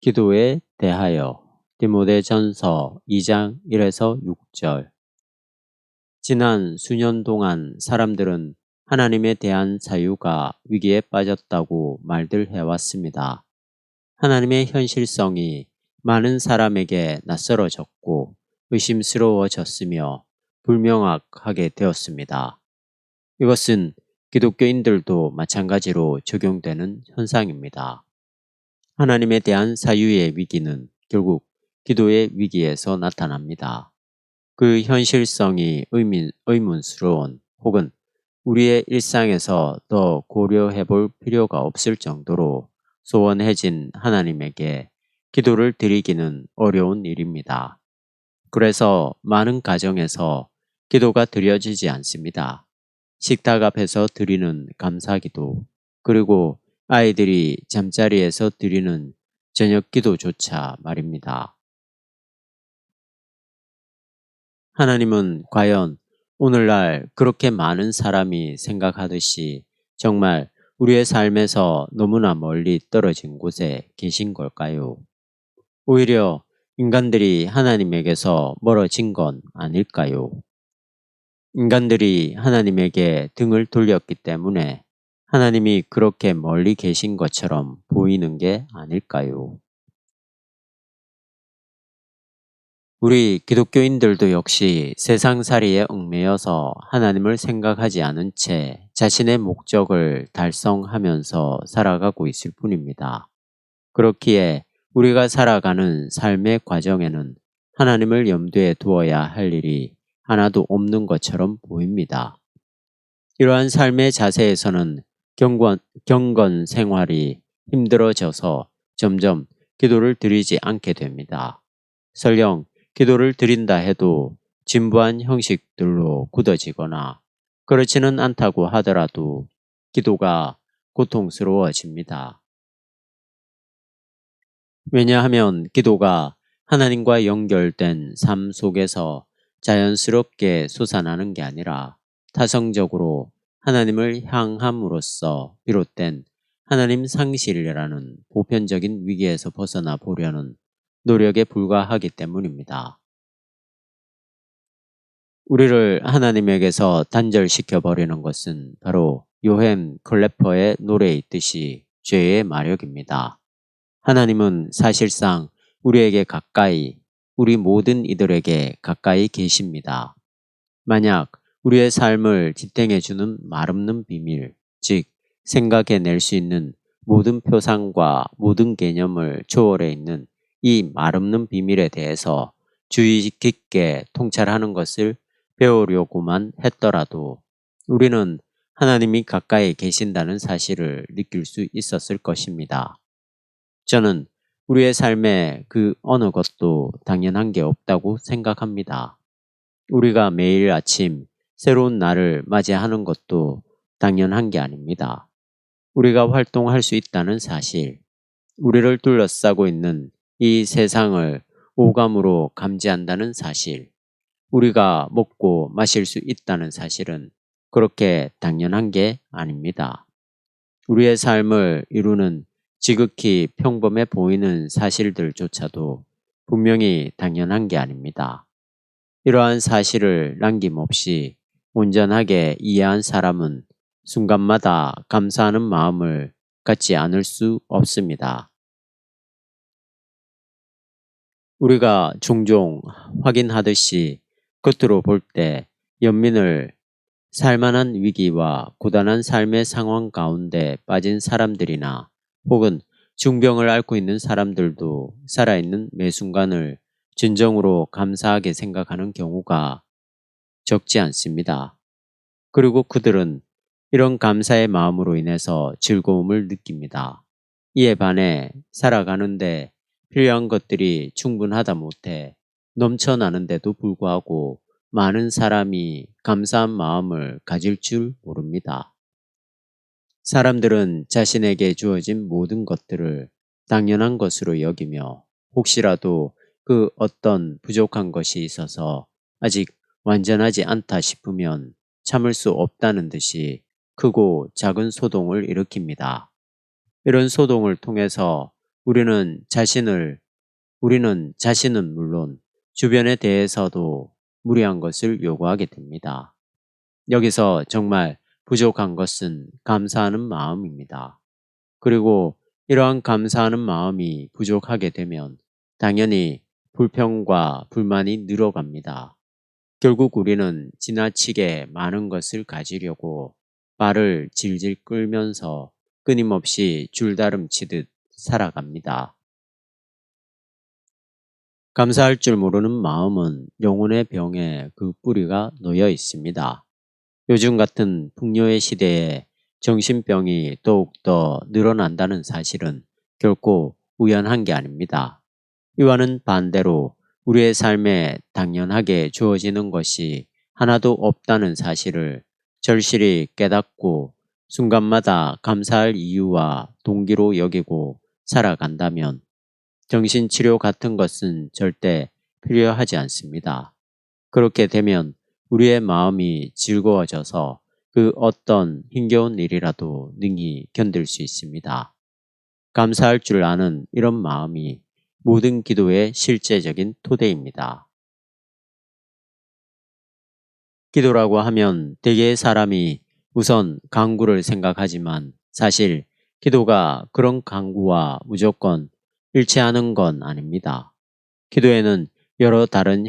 기도에 대하여 디모데전서 2장 1에서 6절. 지난 수년 동안 사람들은 하나님에 대한 자유가 위기에 빠졌다고 말들 해왔습니다. 하나님의 현실성이 많은 사람에게 낯설어졌고 의심스러워졌으며 불명확하게 되었습니다. 이것은 기독교인들도 마찬가지로 적용되는 현상입니다. 하나님에 대한 자유의 위기는 결국 기도의 위기에서 나타납니다. 그 현실성이 의문스러운 혹은 우리의 일상에서 더 고려해 볼 필요가 없을 정도로 소원해진 하나님에게 기도를 드리기는 어려운 일입니다. 그래서 많은 가정에서 기도가 드려지지 않습니다. 식탁 앞에서 드리는 감사기도, 그리고 아이들이 잠자리에서 드리는 저녁 기도조차 말입니다. 하나님은 과연 오늘날 그렇게 많은 사람이 생각하듯이 정말 우리의 삶에서 너무나 멀리 떨어진 곳에 계신 걸까요? 오히려 인간들이 하나님에게서 멀어진 건 아닐까요? 인간들이 하나님에게 등을 돌렸기 때문에 하나님이 그렇게 멀리 계신 것처럼 보이는 게 아닐까요? 우리 기독교인들도 역시 세상살이에 얽매여서 하나님을 생각하지 않은 채 자신의 목적을 달성하면서 살아가고 있을 뿐입니다. 그렇기에 우리가 살아가는 삶의 과정에는 하나님을 염두에 두어야 할 일이 하나도 없는 것처럼 보입니다. 이러한 삶의 자세에서는 경건 생활이 힘들어져서 점점 기도를 드리지 않게 됩니다. 설령 기도를 드린다 해도 진부한 형식들로 굳어지거나 그렇지는 않다고 하더라도 기도가 고통스러워집니다. 왜냐하면 기도가 하나님과 연결된 삶 속에서 자연스럽게 솟아나는 게 아니라 타성적으로 하나님을 향함으로써 비롯된 하나님 상실이라는 보편적인 위기에서 벗어나 보려는 노력에 불과하기 때문입니다. 우리를 하나님에게서 단절시켜 버리는 것은 바로 요햄 클래퍼의 노래에 있듯이 죄의 마력입니다. 하나님은 사실상 우리에게 가까이, 우리 모든 이들에게 가까이 계십니다. 만약 우리의 삶을 지탱해주는 말없는 비밀, 즉 생각해낼 수 있는 모든 표상과 모든 개념을 초월해 있는 이 말없는 비밀에 대해서 주의 깊게 통찰하는 것을 배우려고만 했더라도 우리는 하나님이 가까이 계신다는 사실을 느낄 수 있었을 것입니다. 저는 우리의 삶에 그 어느 것도 당연한 게 없다고 생각합니다. 우리가 매일 아침 새로운 날을 맞이하는 것도 당연한 게 아닙니다. 우리가 활동할 수 있다는 사실, 우리를 둘러싸고 있는 이 세상을 오감으로 감지한다는 사실, 우리가 먹고 마실 수 있다는 사실은 그렇게 당연한 게 아닙니다. 우리의 삶을 이루는 지극히 평범해 보이는 사실들조차도 분명히 당연한 게 아닙니다. 이러한 사실을 남김없이 온전하게 이해한 사람은 순간마다 감사하는 마음을 갖지 않을 수 없습니다. 우리가 종종 확인하듯이 겉으로 볼 때 연민을 살만한 위기와 고단한 삶의 상황 가운데 빠진 사람들이나 혹은 중병을 앓고 있는 사람들도 살아있는 매 순간을 진정으로 감사하게 생각하는 경우가 적지 않습니다. 그리고 그들은 이런 감사의 마음으로 인해서 즐거움을 느낍니다. 이에 반해 살아가는데 필요한 것들이 충분하다 못해 넘쳐나는데도 불구하고 많은 사람이 감사한 마음을 가질 줄 모릅니다. 사람들은 자신에게 주어진 모든 것들을 당연한 것으로 여기며 혹시라도 그 어떤 부족한 것이 있어서 아직 완전하지 않다 싶으면 참을 수 없다는 듯이 크고 작은 소동을 일으킵니다. 이런 소동을 통해서 우리는 자신은 물론 주변에 대해서도 무리한 것을 요구하게 됩니다. 여기서 정말 부족한 것은 감사하는 마음입니다. 그리고 이러한 감사하는 마음이 부족하게 되면 당연히 불평과 불만이 늘어갑니다. 결국 우리는 지나치게 많은 것을 가지려고 말을 질질 끌면서 끊임없이 줄다름치듯 살아갑니다. 감사할 줄 모르는 마음은 영혼의 병에 그 뿌리가 놓여 있습니다. 요즘 같은 풍요의 시대에 정신병이 더욱더 늘어난다는 사실은 결코 우연한 게 아닙니다. 이와는 반대로 우리의 삶에 당연하게 주어지는 것이 하나도 없다는 사실을 절실히 깨닫고 순간마다 감사할 이유와 동기로 여기고 살아간다면 정신치료 같은 것은 절대 필요하지 않습니다. 그렇게 되면 우리의 마음이 즐거워져서 그 어떤 힘겨운 일이라도 능히 견딜 수 있습니다. 감사할 줄 아는 이런 마음이 모든 기도의 실제적인 토대입니다. 기도라고 하면 대개의 사람이 우선 간구를 생각하지만 사실 기도가 그런 간구와 무조건 일치하는 건 아닙니다. 기도에는 여러 다른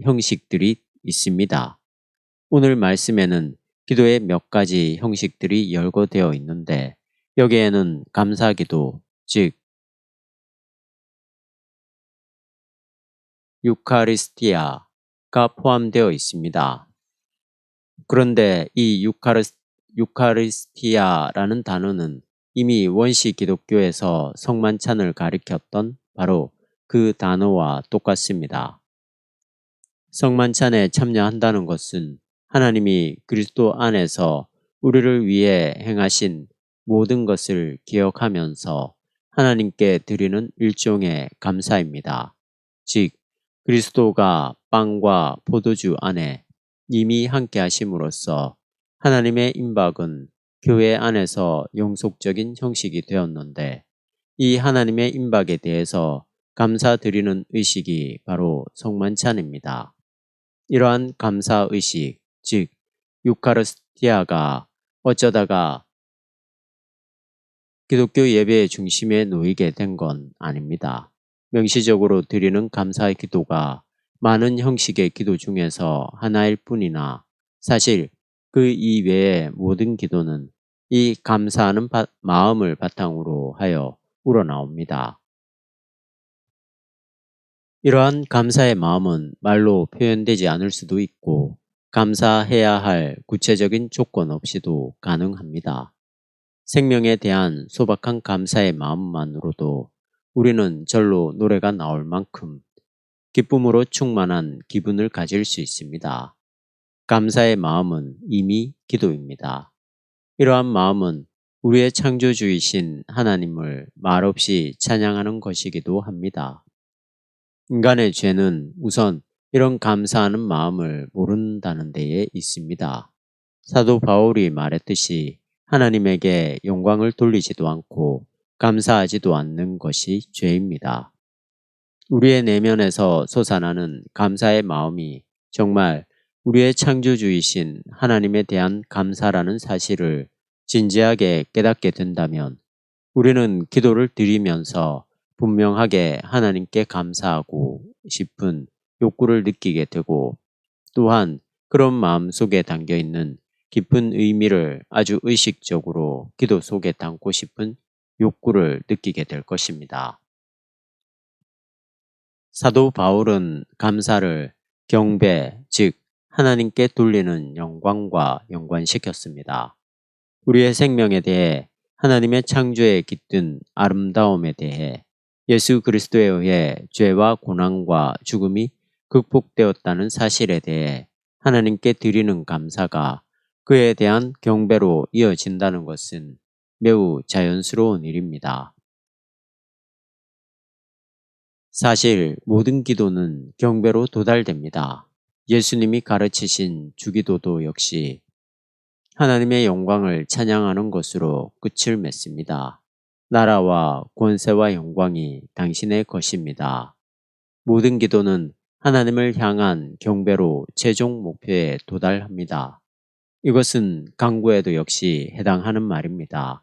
형식들이 있습니다. 오늘 말씀에는 기도의 몇 가지 형식들이 열거되어 있는데 여기에는 감사기도, 즉 유카리스티아가 포함되어 있습니다. 그런데 이 유카리스티아라는 단어는 이미 원시 기독교에서 성만찬을 가리켰던 바로 그 단어와 똑같습니다. 성만찬에 참여한다는 것은 하나님이 그리스도 안에서 우리를 위해 행하신 모든 것을 기억하면서 하나님께 드리는 일종의 감사입니다. 즉, 그리스도가 빵과 포도주 안에 이미 함께 하심으로써 하나님의 임박은 교회 안에서 영속적인 형식이 되었는데 이 하나님의 임박에 대해서 감사드리는 의식이 바로 성만찬입니다. 이러한 감사의식, 즉 유카리스티아가 어쩌다가 기독교 예배의 중심에 놓이게 된 건 아닙니다. 명시적으로 드리는 감사의 기도가 많은 형식의 기도 중에서 하나일 뿐이나 사실 그 이외의 모든 기도는 이 감사하는 마음을 바탕으로 하여 우러나옵니다. 이러한 감사의 마음은 말로 표현되지 않을 수도 있고 감사해야 할 구체적인 조건 없이도 가능합니다. 생명에 대한 소박한 감사의 마음만으로도 우리는 절로 노래가 나올 만큼 기쁨으로 충만한 기분을 가질 수 있습니다. 감사의 마음은 이미 기도입니다. 이러한 마음은 우리의 창조주이신 하나님을 말없이 찬양하는 것이기도 합니다. 인간의 죄는 우선 이런 감사하는 마음을 모른다는 데에 있습니다. 사도 바울이 말했듯이 하나님에게 영광을 돌리지도 않고 감사하지도 않는 것이 죄입니다. 우리의 내면에서 솟아나는 감사의 마음이 정말 우리의 창조주이신 하나님에 대한 감사라는 사실을 진지하게 깨닫게 된다면 우리는 기도를 드리면서 분명하게 하나님께 감사하고 싶은 욕구를 느끼게 되고 또한 그런 마음 속에 담겨 있는 깊은 의미를 아주 의식적으로 기도 속에 담고 싶은 욕구를 느끼게 될 것입니다. 사도 바울은 감사를 경배, 즉 하나님께 돌리는 영광과 연관시켰습니다. 우리의 생명에 대해 하나님의 창조에 깃든 아름다움에 대해 예수 그리스도에 의해 죄와 고난과 죽음이 극복되었다는 사실에 대해 하나님께 드리는 감사가 그에 대한 경배로 이어진다는 것은 매우 자연스러운 일입니다. 사실 모든 기도는 경배로 도달됩니다. 예수님이 가르치신 주기도도 역시 하나님의 영광을 찬양하는 것으로 끝을 맺습니다. 나라와 권세와 영광이 당신의 것입니다. 모든 기도는 하나님을 향한 경배로 최종 목표에 도달합니다. 이것은 간구에도 역시 해당하는 말입니다.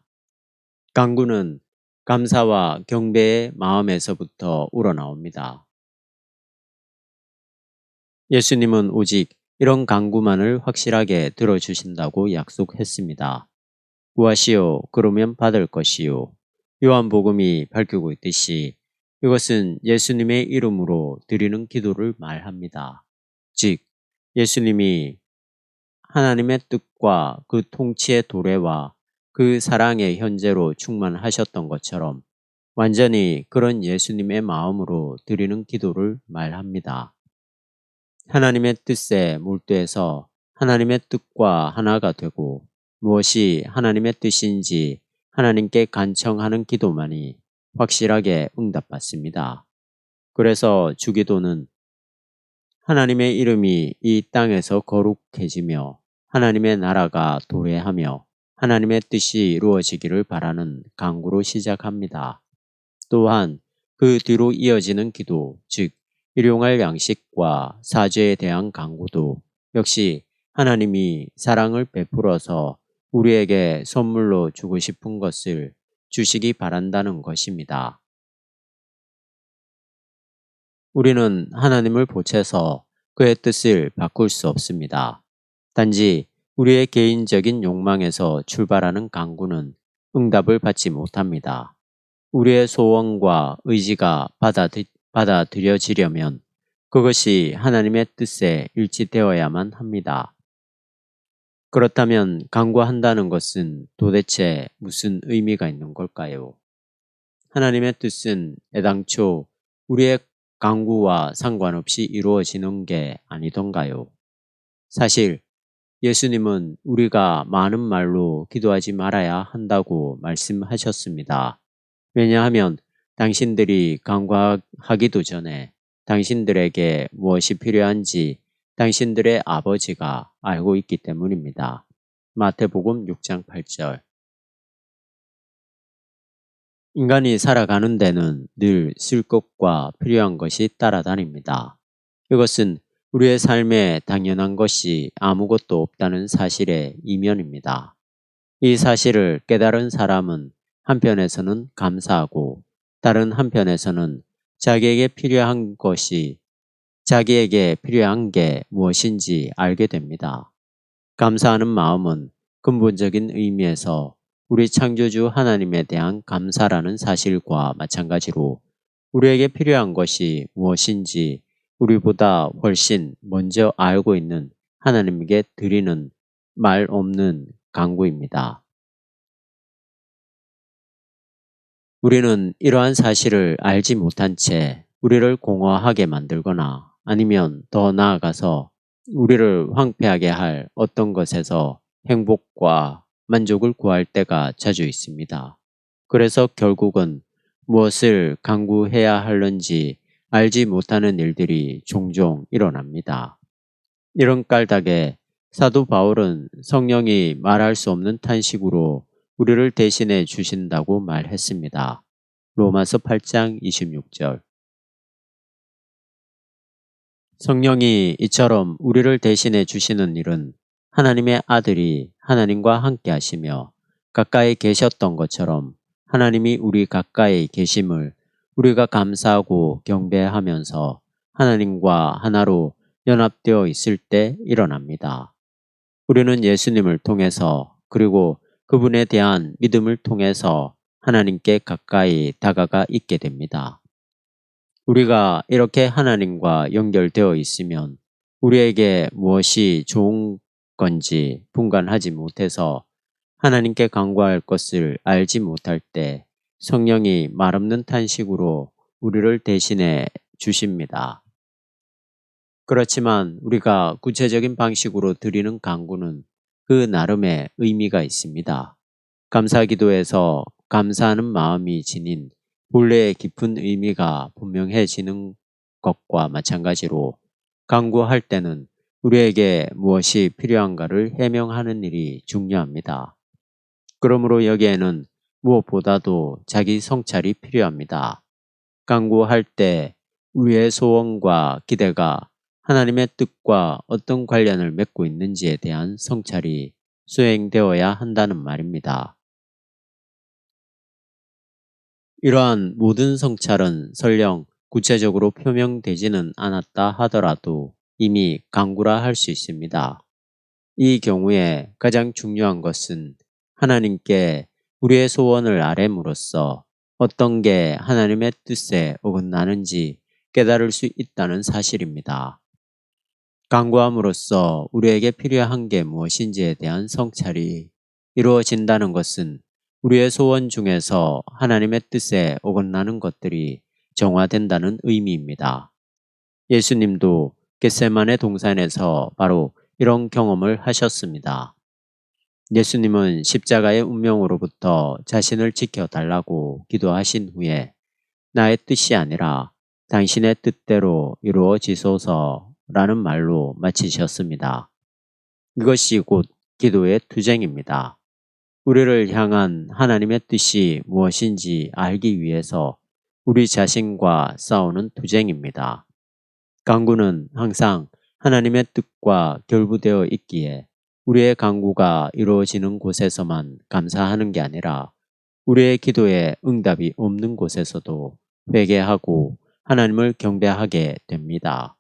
간구는 감사와 경배의 마음에서부터 우러나옵니다. 예수님은 오직 이런 간구만을 확실하게 들어주신다고 약속했습니다. 구하시오 그러면 받을 것이요. 요한복음이 밝히고 있듯이 이것은 예수님의 이름으로 드리는 기도를 말합니다. 즉 예수님이 하나님의 뜻과 그 통치의 도래와 그 사랑의 현재로 충만하셨던 것처럼 완전히 그런 예수님의 마음으로 드리는 기도를 말합니다. 하나님의 뜻에 몰두해서 하나님의 뜻과 하나가 되고 무엇이 하나님의 뜻인지 하나님께 간청하는 기도만이 확실하게 응답받습니다. 그래서 주기도는 하나님의 이름이 이 땅에서 거룩해지며 하나님의 나라가 도래하며 하나님의 뜻이 이루어지기를 바라는 간구로 시작합니다. 또한 그 뒤로 이어지는 기도, 즉 일용할 양식과 사죄에 대한 간구도 역시 하나님이 사랑을 베풀어서 우리에게 선물로 주고 싶은 것을 주시기 바란다는 것입니다. 우리는 하나님을 보채서 그의 뜻을 바꿀 수 없습니다. 단지 우리의 개인적인 욕망에서 출발하는 간구는 응답을 받지 못합니다. 우리의 소원과 의지가 받아들여지려면 그것이 하나님의 뜻에 일치되어야만 합니다. 그렇다면 간구한다는 것은 도대체 무슨 의미가 있는 걸까요? 하나님의 뜻은 애당초 우리의 간구와 상관없이 이루어지는 게 아니던가요? 사실 예수님은 우리가 많은 말로 기도하지 말아야 한다고 말씀하셨습니다. 왜냐하면 당신들이 간구하기도 전에 당신들에게 무엇이 필요한지 당신들의 아버지가 알고 있기 때문입니다. 마태복음 6장 8절. 인간이 살아가는 데는 늘 쓸 것과 필요한 것이 따라다닙니다. 이것은 우리의 삶에 당연한 것이 아무것도 없다는 사실의 이면입니다. 이 사실을 깨달은 사람은 한편에서는 감사하고 다른 한편에서는 자기에게 필요한 게 무엇인지 알게 됩니다. 감사하는 마음은 근본적인 의미에서 우리 창조주 하나님에 대한 감사라는 사실과 마찬가지로 우리에게 필요한 것이 무엇인지 우리보다 훨씬 먼저 알고 있는 하나님께 드리는 말 없는 간구입니다. 우리는 이러한 사실을 알지 못한 채 우리를 공허하게 만들거나 아니면 더 나아가서 우리를 황폐하게 할 어떤 것에서 행복과 만족을 구할 때가 자주 있습니다. 그래서 결국은 무엇을 강구해야 하는지 알지 못하는 일들이 종종 일어납니다. 이런 깔닥에 사도 바울은 성령이 말할 수 없는 탄식으로 우리를 대신해 주신다고 말했습니다. 로마서 8장 26절. 성령이 이처럼 우리를 대신해 주시는 일은 하나님의 아들이 하나님과 함께 하시며 가까이 계셨던 것처럼 하나님이 우리 가까이 계심을 우리가 감사하고 경배하면서 하나님과 하나로 연합되어 있을 때 일어납니다. 우리는 예수님을 통해서 그리고 그분에 대한 믿음을 통해서 하나님께 가까이 다가가 있게 됩니다. 우리가 이렇게 하나님과 연결되어 있으면 우리에게 무엇이 좋은 건지 분간하지 못해서 하나님께 간구할 것을 알지 못할 때 성령이 말없는 탄식으로 우리를 대신해 주십니다. 그렇지만 우리가 구체적인 방식으로 드리는 간구는 그 나름의 의미가 있습니다. 감사기도에서 감사하는 마음이 지닌 본래의 깊은 의미가 분명해지는 것과 마찬가지로 간구할 때는 우리에게 무엇이 필요한가를 해명하는 일이 중요합니다. 그러므로 여기에는 무엇보다도 자기 성찰이 필요합니다. 간구할 때 우리의 소원과 기대가 하나님의 뜻과 어떤 관련을 맺고 있는지에 대한 성찰이 수행되어야 한다는 말입니다. 이러한 모든 성찰은 설령 구체적으로 표명되지는 않았다 하더라도 이미 간구라 할 수 있습니다. 이 경우에 가장 중요한 것은 하나님께 우리의 소원을 아뢰므로써 어떤 게 하나님의 뜻에 어긋나는지 깨달을 수 있다는 사실입니다. 간구함으로써 우리에게 필요한 게 무엇인지에 대한 성찰이 이루어진다는 것은 우리의 소원 중에서 하나님의 뜻에 어긋나는 것들이 정화된다는 의미입니다. 예수님도 겟세마네 동산에서 바로 이런 경험을 하셨습니다. 예수님은 십자가의 운명으로부터 자신을 지켜달라고 기도하신 후에 나의 뜻이 아니라 당신의 뜻대로 이루어지소서라는 말로 마치셨습니다. 이것이 곧 기도의 투쟁입니다. 우리를 향한 하나님의 뜻이 무엇인지 알기 위해서 우리 자신과 싸우는 투쟁입니다. 간구는 항상 하나님의 뜻과 결부되어 있기에 우리의 간구가 이루어지는 곳에서만 감사하는 게 아니라 우리의 기도에 응답이 없는 곳에서도 회개하고 하나님을 경배하게 됩니다.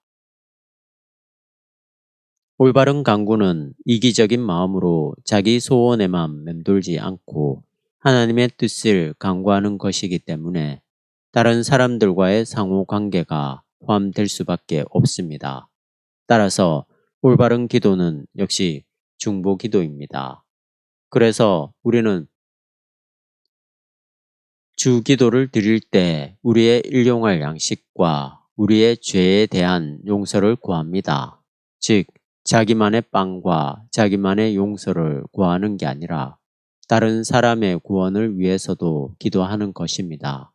올바른 간구는 이기적인 마음으로 자기 소원에만 맴돌지 않고 하나님의 뜻을 간구하는 것이기 때문에 다른 사람들과의 상호 관계가 포함될 수밖에 없습니다. 따라서 올바른 기도는 역시 중보 기도입니다. 그래서 우리는 주 기도를 드릴 때 우리의 일용할 양식과 우리의 죄에 대한 용서를 구합니다. 즉, 자기만의 빵과 자기만의 용서를 구하는 게 아니라 다른 사람의 구원을 위해서도 기도하는 것입니다.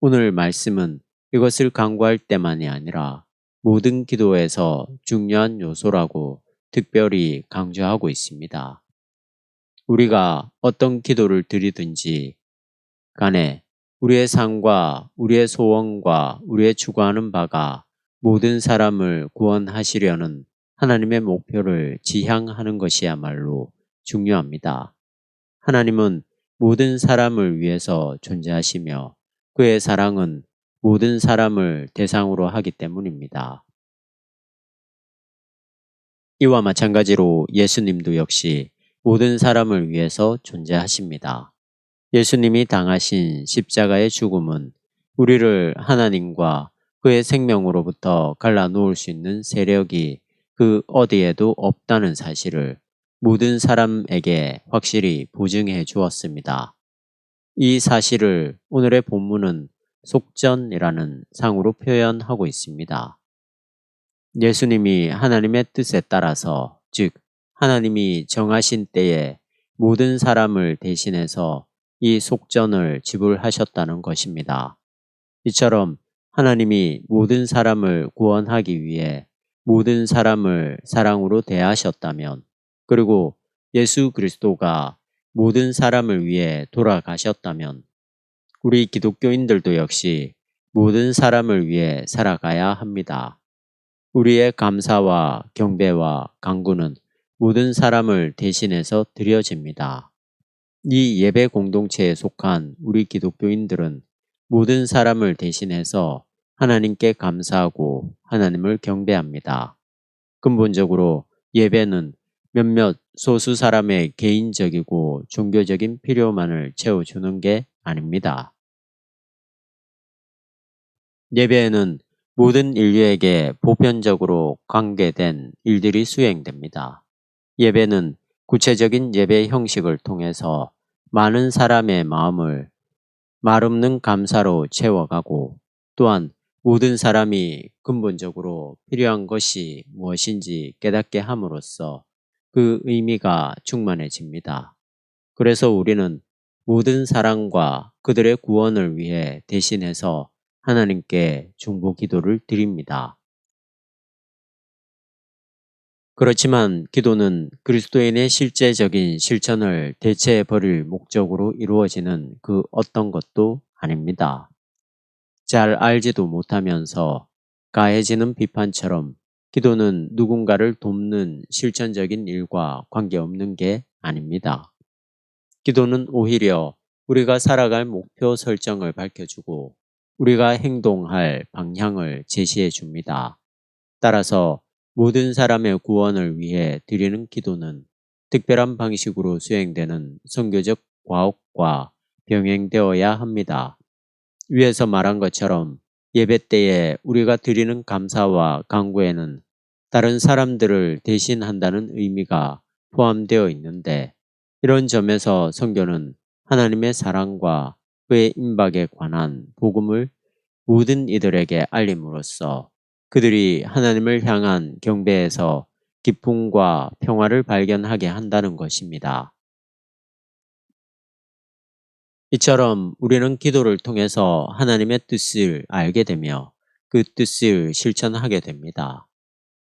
오늘 말씀은 이것을 간구할 때만이 아니라 모든 기도에서 중요한 요소라고 특별히 강조하고 있습니다. 우리가 어떤 기도를 드리든지 간에 우리의 삶과 우리의 소원과 우리의 추구하는 바가 모든 사람을 구원하시려는 하나님의 목표를 지향하는 것이야말로 중요합니다. 하나님은 모든 사람을 위해서 존재하시며 그의 사랑은 모든 사람을 대상으로 하기 때문입니다. 이와 마찬가지로 예수님도 역시 모든 사람을 위해서 존재하십니다. 예수님이 당하신 십자가의 죽음은 우리를 하나님과 그의 생명으로부터 갈라놓을 수 있는 세력이 그 어디에도 없다는 사실을 모든 사람에게 확실히 보증해 주었습니다. 이 사실을 오늘의 본문은 속전이라는 상으로 표현하고 있습니다. 예수님이 하나님의 뜻에 따라서, 즉 하나님이 정하신 때에 모든 사람을 대신해서 이 속전을 지불하셨다는 것입니다. 이처럼 하나님이 모든 사람을 구원하기 위해 모든 사람을 사랑으로 대하셨다면, 그리고 예수 그리스도가 모든 사람을 위해 돌아가셨다면 우리 기독교인들도 역시 모든 사람을 위해 살아가야 합니다. 우리의 감사와 경배와 간구는 모든 사람을 대신해서 드려집니다. 이 예배 공동체에 속한 우리 기독교인들은 모든 사람을 대신해서 하나님께 감사하고 하나님을 경배합니다. 근본적으로 예배는 몇몇 소수 사람의 개인적이고 종교적인 필요만을 채워주는 게 아닙니다. 예배에는 모든 인류에게 보편적으로 관계된 일들이 수행됩니다. 예배는 구체적인 예배 형식을 통해서 많은 사람의 마음을 말없는 감사로 채워가고, 또한 모든 사람이 근본적으로 필요한 것이 무엇인지 깨닫게 함으로써 그 의미가 충만해집니다. 그래서 우리는 모든 사랑과 그들의 구원을 위해 대신해서 하나님께 중보 기도를 드립니다. 그렇지만 기도는 그리스도인의 실제적인 실천을 대체해버릴 목적으로 이루어지는 그 어떤 것도 아닙니다. 잘 알지도 못하면서 가해지는 비판처럼 기도는 누군가를 돕는 실천적인 일과 관계없는 게 아닙니다. 기도는 오히려 우리가 살아갈 목표 설정을 밝혀주고 우리가 행동할 방향을 제시해 줍니다. 따라서 모든 사람의 구원을 위해 드리는 기도는 특별한 방식으로 수행되는 선교적 과업과 병행되어야 합니다. 위에서 말한 것처럼 예배 때에 우리가 드리는 감사와 간구에는 다른 사람들을 대신한다는 의미가 포함되어 있는데, 이런 점에서 선교는 하나님의 사랑과 그의 임박에 관한 복음을 모든 이들에게 알림으로써 그들이 하나님을 향한 경배에서 기쁨과 평화를 발견하게 한다는 것입니다. 이처럼 우리는 기도를 통해서 하나님의 뜻을 알게 되며 그 뜻을 실천하게 됩니다.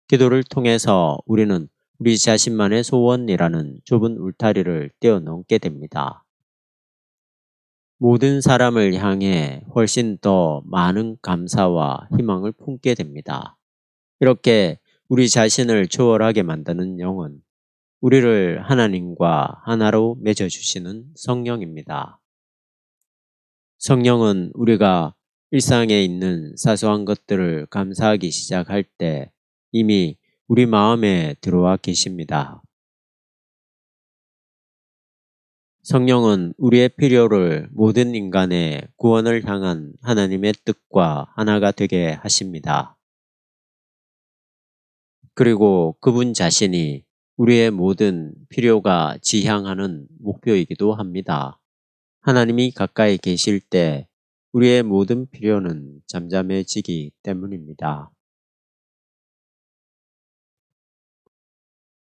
기도를 통해서 우리는 우리 자신만의 소원이라는 좁은 울타리를 뛰어넘게 됩니다. 모든 사람을 향해 훨씬 더 많은 감사와 희망을 품게 됩니다. 이렇게 우리 자신을 초월하게 만드는 영은 우리를 하나님과 하나로 맺어주시는 성령입니다. 성령은 우리가 일상에 있는 사소한 것들을 감사하기 시작할 때 이미 우리 마음에 들어와 계십니다. 성령은 우리의 필요를 모든 인간의 구원을 향한 하나님의 뜻과 하나가 되게 하십니다. 그리고 그분 자신이 우리의 모든 필요가 지향하는 목표이기도 합니다. 하나님이 가까이 계실 때 우리의 모든 필요는 잠잠해지기 때문입니다.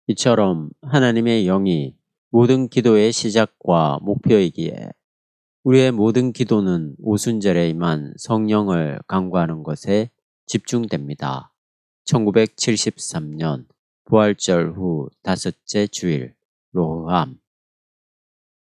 이처럼 하나님의 영이 모든 기도의 시작과 목표이기에 우리의 모든 기도는 오순절에 임한 성령을 간구하는 것에 집중됩니다. 1973년 부활절 후 5째 주일 로흐암